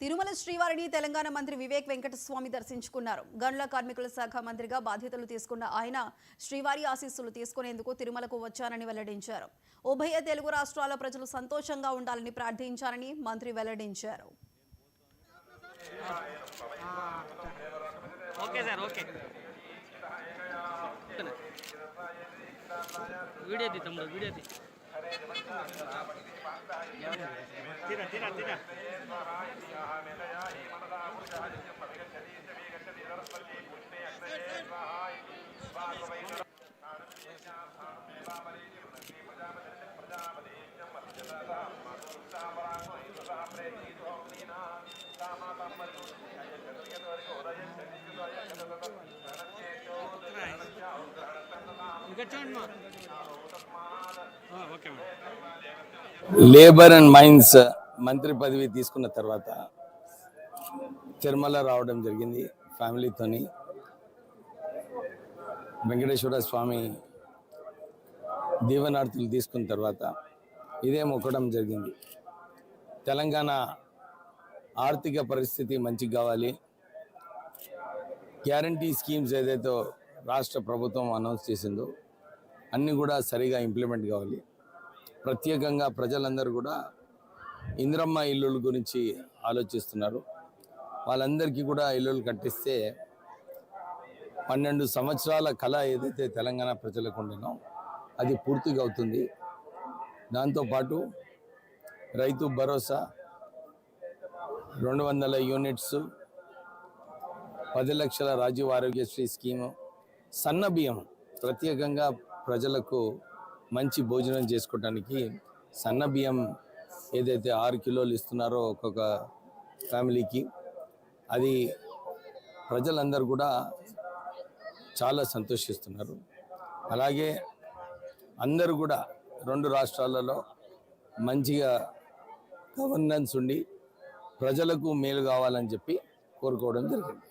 తిరుమల శ్రీవారిని తెలంగాణ మంత్రి వివేక్ వెంకటస్వామి దర్శించుకున్నారు. గనుల కార్మికుల శాఖ మంత్రిగా బాధ్యతలు తీసుకున్న ఆయన శ్రీవారి ఆశీస్సులు తీసుకునేందుకు తిరుమలకు వచ్చారని వెల్లడించారు. ఉభయ తెలుగు రాష్ట్రాల ప్రజలు సంతోషంగా ఉండాలని ప్రార్థించారని మంత్రి వెల్లడించారు. లేబర్ అండ్ మైన్స్ మంత్రి పదవి తీసుకున్న తర్వాత తిరుమల రావడం జరిగింది. ఫ్యామిలీతోని వెంకటేశ్వర స్వామి దీవెనార్తులు తీసుకున్న తర్వాత ఇదే మొక్కడం జరిగింది. తెలంగాణ ఆర్థిక పరిస్థితి మంచిగా కావాలి, గ్యారంటీ స్కీమ్స్ ఏదైతే రాష్ట్ర ప్రభుత్వం అనౌన్స్ చేసిందో అన్నీ కూడా సరిగా ఇంప్లిమెంట్ కావాలి. ప్రత్యేకంగా ప్రజలందరూ కూడా ఇందిరమ్మ ఇల్లుల గురించి ఆలోచిస్తున్నారు. వాళ్ళందరికీ కూడా ఇల్లులు కట్టిస్తే 12 సంవత్సరాల కళ ఏదైతే తెలంగాణ ప్రజలకు ఉండేనో అది పూర్తిగా అవుతుంది. దాంతోపాటు రైతు భరోసా 200 యూనిట్స్, 10 లక్షల రాజీవ్ ఆరోగ్యశ్రీ స్కీము, సన్న బియ్యం ప్రత్యేకంగా ప్రజలకు మంచి భోజనం చేసుకోవడానికి సన్న బియ్యం ఏదైతే 6 కిలోలు ఇస్తున్నారో ఒక్కొక్క ఫ్యామిలీకి, అది ప్రజలందరూ కూడా చాలా సంతోషిస్తున్నారు. అలాగే అందరూ కూడా 2 రాష్ట్రాలలో మంచిగా గవర్నెన్స్ ఉండి ప్రజలకు మేలు కావాలని చెప్పి కోరుకోవడం జరిగింది.